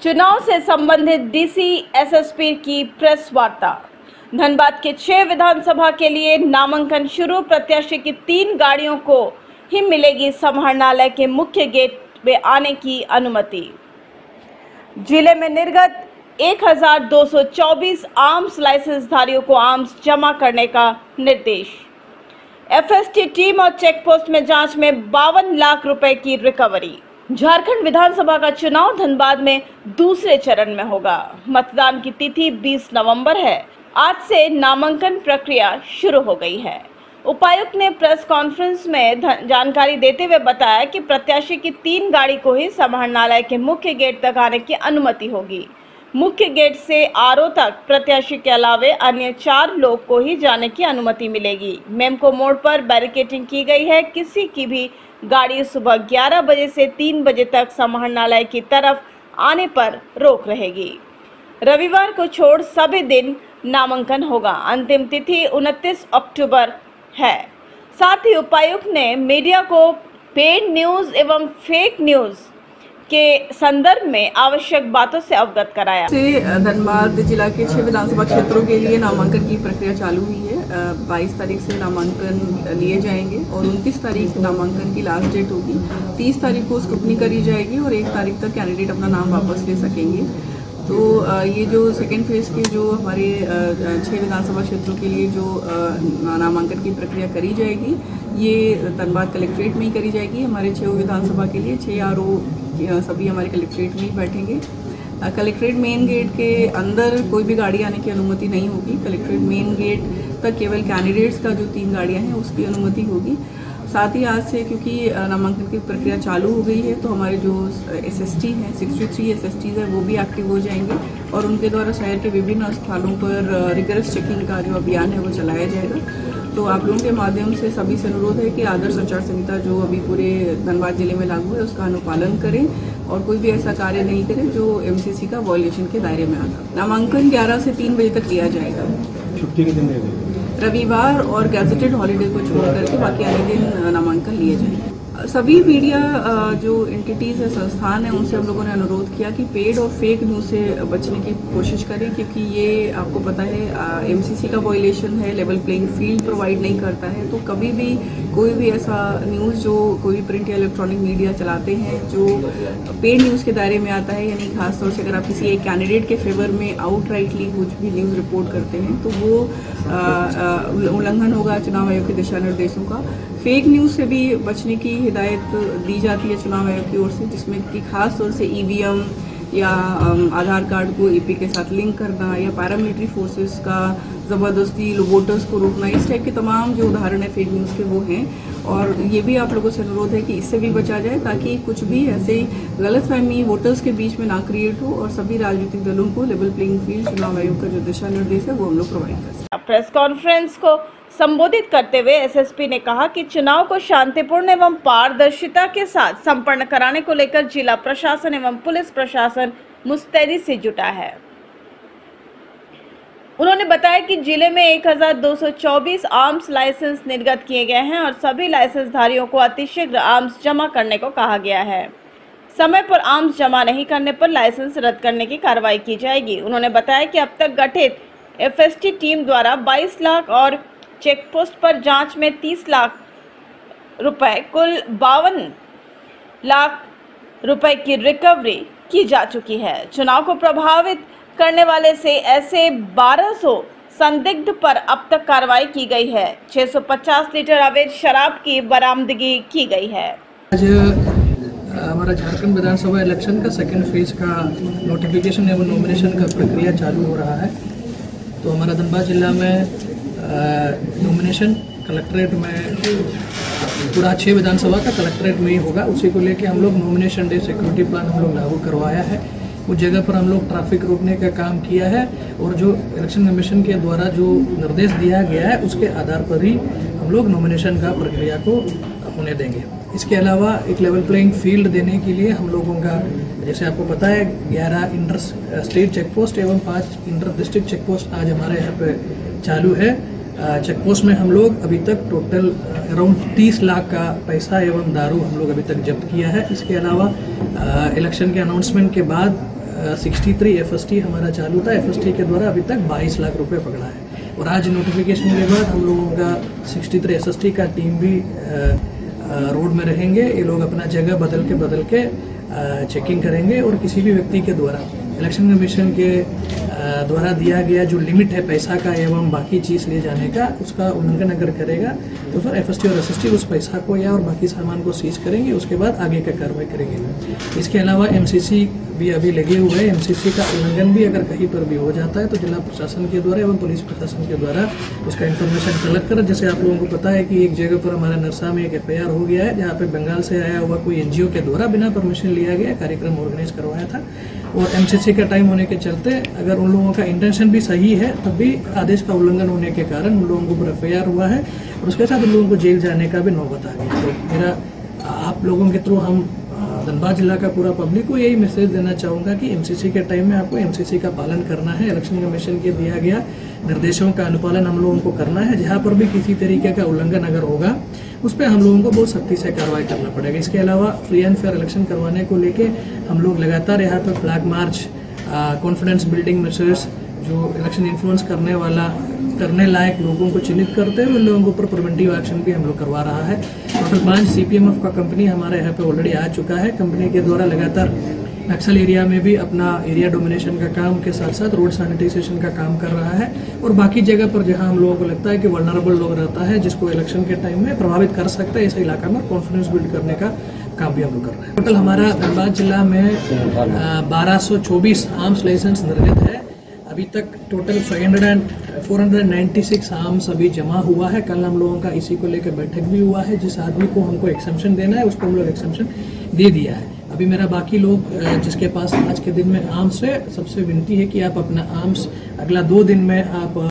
चुनाव से संबंधित डीसी एसएसपी की प्रेस वार्ता। धनबाद के 6 विधानसभा के लिए नामांकन शुरू। प्रत्याशी की 3 गाड़ियों को ही मिलेगी समाहरणालय के मुख्य गेट में आने की अनुमति। जिले में निर्गत 1224 आर्म्स लाइसेंसधारियों को आर्म्स जमा करने का निर्देश। एफएसटी टीम और चेकपोस्ट में जांच में 52 लाख रुपए की रिकवरी। झारखंड विधानसभा का चुनाव धनबाद में दूसरे चरण में होगा। मतदान की तिथि 20 नवंबर है। आज से नामांकन प्रक्रिया शुरू हो गई है। उपायुक्त ने प्रेस कॉन्फ्रेंस में जानकारी देते हुए बताया कि प्रत्याशी की 3 गाड़ी को ही समाहरणालय के मुख्य गेट तक आने की अनुमति होगी। मुख्य गेट से आरओ तक प्रत्याशी के अलावे अन्य 4 लोग को ही जाने की अनुमति मिलेगी। मेमको मोड़ पर बैरिकेडिंग की गई है। किसी की भी गाड़ी सुबह 11 बजे से 3 बजे तक समाहरणालय की तरफ आने पर रोक रहेगी। रविवार को छोड़ सभी दिन नामांकन होगा। अंतिम तिथि 29 अक्टूबर है। साथ ही उपायुक्त ने मीडिया को पेड न्यूज एवं फेक न्यूज के संदर्भ में आवश्यक बातों से अवगत कराया। धनबाद जिला के 6 विधानसभा क्षेत्रों के लिए नामांकन की प्रक्रिया चालू हुई है। 22 तारीख से नामांकन लिए जाएंगे और 29 तारीख नामांकन की लास्ट डेट होगी। 30 तारीख को स्क्रूटनी करी जाएगी और 1 तारीख तक कैंडिडेट अपना नाम वापस ले सकेंगे। तो ये जो सेकेंड फेज के जो हमारे 6 विधानसभा क्षेत्रों के लिए जो नामांकन की प्रक्रिया करी जाएगी, ये धनबाद कलेक्ट्रेट में ही करी जाएगी। हमारे 6 विधानसभा के लिए 6 आरओ सभी हमारे कलेक्ट्रेट में ही बैठेंगे। कलेक्ट्रेट मेन गेट के अंदर कोई भी गाड़ी आने की अनुमति नहीं होगी। कलेक्ट्रेट मेन गेट तक केवल कैंडिडेट्स का जो 3 गाड़ियां हैं उसकी अनुमति होगी। साथ ही आज से क्योंकि नामांकन की प्रक्रिया चालू हो गई है तो हमारे जो एसएसटी हैं 63 एसएसटीज है वो भी एक्टिव हो जाएंगे और उनके द्वारा शहर के विभिन्न स्थलों पर रिगरस चेकिंग का जो अभियान है वो चलाया जाएगा। तो आप लोगों के माध्यम से सभी से अनुरोध है कि आदर्श आचार संहिता जो अभी पूरे धनबाद जिले में लागू है उसका अनुपालन करें और कोई भी ऐसा कार्य नहीं करें जो एमसीसी का वायलेशन के दायरे में आता। नामांकन 11 से 3 बजे तक लिया जाएगा। छुट्टी के दिन रविवार और गैजेटेड हॉलीडे को छोड़ करके बाकी अन्य दिन नामांकन लिए जाएंगे। सभी मीडिया जो एंटिटीज है, संस्थान है, उनसे हम लोगों ने अनुरोध किया कि पेड और फेक न्यूज से बचने की कोशिश करें क्योंकि ये आपको पता है एमसीसी का वायलेशन है, लेवल प्लेइंग फील्ड प्रोवाइड नहीं करता है। तो कभी भी कोई भी ऐसा न्यूज़ जो कोई प्रिंट या इलेक्ट्रॉनिक मीडिया चलाते हैं जो पेड न्यूज़ के दायरे में आता है, यानी खासतौर से अगर आप किसी एक कैंडिडेट के फेवर में आउटराइटली कुछ भी न्यूज़ रिपोर्ट करते हैं तो वो उल्लंघन होगा चुनाव आयोग के दिशा निर्देशों का। फेक न्यूज़ से भी बचने की हिदायत दी जाती है चुनाव आयोग की ओर से, जिसमें कि खास तौर से ईवीएम या आधार कार्ड को ईपी के साथ लिंक करना या पैरामिलिट्री फोर्सेस का ज़बरदस्ती वोटर्स को रोकना, इस टाइप के तमाम जो उदाहरण है फेक न्यूज़ के वो हैं। और ये भी आप लोगों से अनुरोध है कि इससे भी बचा जाए ताकि कुछ भी ऐसे गलतफहमी वोटर्स के बीच में ना क्रिएट हो और सभी राजनीतिक दलों को लेवल प्लेइंग फील्ड चुनाव आयोग का जो दिशा निर्देश है वो हम लोग प्रोवाइड करें। प्रेस कॉन्फ्रेंस को संबोधित करते हुए एसएसपी ने कहा कि चुनाव को शांतिपूर्ण एवं पारदर्शिता के साथ संपन्न कराने को लेकर जिला प्रशासन एवं पुलिस प्रशासन मुस्तैदी से जुटा है। उन्होंने बताया कि जिले में 1224 आर्म्स लाइसेंस निर्गत किए गए हैं और सभी लाइसेंसधारियों को अतिशीघ्र आर्म्स जमा करने को कहा गया है। समय पर आर्म्स जमा नहीं करने पर लाइसेंस रद्द करने की कार्रवाई की जाएगी। उन्होंने बताया कि अब तक गठित एफएसटी टीम द्वारा 22 लाख और चेकपोस्ट पर जांच में 30 लाख रुपए, कुल 52 लाख रुपए की रिकवरी की जा चुकी है। चुनाव को प्रभावित करने वाले से ऐसे 1200 संदिग्ध पर अब तक कार्रवाई की गई है। 650 लीटर अवैध शराब की बरामदगी की गई है। आज हमारा झारखंड विधानसभा इलेक्शन का सेकेंड फेज का नोटिफिकेशन एवं नॉमिनेशन का प्रक्रिया चालू हो रहा है। तो हमारा धनबाद जिला में नॉमिनेशन कलेक्ट्रेट में पूरा 6 विधानसभा का कलेक्ट्रेट में ही होगा। उसी को लेके हम लोग नॉमिनेशन डे सिक्योरिटी प्लान हम लोग लागू करवाया है। उस जगह पर हम लोग ट्रैफिक रोकने का काम किया है और जो इलेक्शन कमीशन के द्वारा जो निर्देश दिया गया है उसके आधार पर ही हम लोग नॉमिनेशन का प्रक्रिया को होने देंगे। इसके अलावा एक लेवल प्लेइंग फील्ड देने के लिए हम लोगों का, जैसे आपको पता है, 11 इंटर स्टेट चेकपोस्ट एवं 5 इंटर डिस्ट्रिक्ट चेकपोस्ट आज हमारे यहाँ पे चालू है। चेकपोस्ट में हम लोग अभी तक टोटल अराउंड 30 लाख का पैसा एवं दारू हम लोग अभी तक जब्त किया है। इसके अलावा इलेक्शन के अनाउंसमेंट के बाद 63 FST हमारा चालू था। FST के द्वारा अभी तक 22 लाख रुपए पकड़ा है और आज नोटिफिकेशन के बाद हम लोगों का 63 SST का टीम भी रोड में रहेंगे। ये लोग अपना जगह बदल के चेकिंग करेंगे और किसी भी व्यक्ति के द्वारा इलेक्शन कमीशन के द्वारा दिया गया जो लिमिट है पैसा का एवं बाकी चीज़ ले जाने का, उसका उल्लंघन अगर करेगा तो फिर FST और SST उस पैसा को या और बाकी सामान को सीज करेंगे, उसके बाद आगे का कार्रवाई करेंगे। इसके अलावा MCC भी अभी लगे हुए हैं। MCC का उल्लंघन भी अगर कहीं पर भी हो जाता है तो जिला प्रशासन के द्वारा एवं पुलिस प्रशासन के द्वारा उसका इन्फॉर्मेशन कलेक्ट कर, जैसे आप लोगों को पता है कि एक जगह पर हमारा नरसा में एक FIR हो गया है जहाँ पे बंगाल से आया हुआ कोई NGO के द्वारा बिना परमिशन लिया गया कार्यक्रम ऑर्गेनाइज करवाया था और MCC का टाइम होने के चलते अगर उन लोगों का इंटेंशन भी सही है तब भी आदेश का उल्लंघन होने के कारण उन लोगों को FIR हुआ है और उसके साथ उन लोगों को जेल जाने का भी नौबत आ गया। तो मेरा आप लोगों के थ्रू हम धनबाद जिला का पूरा पब्लिक को यही मैसेज देना चाहूँगा कि MCC के टाइम में आपको MCC का पालन करना है। इलेक्शन कमीशन के दिया गया निर्देशों का अनुपालन हम लोगों को करना है। जहाँ पर भी किसी तरीके का उल्लंघन अगर होगा उस पर हम लोगों को बहुत सख्ती से कार्रवाई करना पड़ेगा। इसके अलावा फ्री एंड फेयर इलेक्शन करवाने को लेके हम लोग लगातार यहाँ पर flag march, confidence building messrs, जो इलेक्शन इन्फ्लुएंस करने लायक लोगों को चिन्हित करते हैं उन लोगों के ऊपर प्रिवेंटिव एक्शन भी हम लोग करवा रहा है। टोटल 5 CPMF का कंपनी हमारे यहाँ पे ऑलरेडी आ चुका है। कंपनी के द्वारा लगातार नक्सल एरिया में भी अपना एरिया डोमिनेशन का काम के साथ साथ रोड सैनिटाइजेशन का काम कर रहा है और बाकी जगह पर जहां हम लोगों को लगता है कि वल्नरेबल लोग रहता है जिसको इलेक्शन के टाइम में प्रभावित कर सकता है, ऐसे इलाका में कॉन्फिडेंस बिल्ड करने का काम भी हम लोग कर रहे हैं। टोटल हमारा धनबाद जिला में 1224 आर्म्स लाइसेंस निर्गत है। अभी तक टोटल 496 आर्म्स अभी जमा हुआ है। कल हम लोगों का इसी को लेकर बैठक भी हुआ है। जिस आदमी को हमको एक्सेम्पशन देना है उसको हम लोग एक्सेम्पशन दे दिया है। अभी मेरा बाकी लोग जिसके पास आज के दिन में आर्म्स है, सबसे विनती है कि आप अपना आर्म्स अगला 2 दिन में आप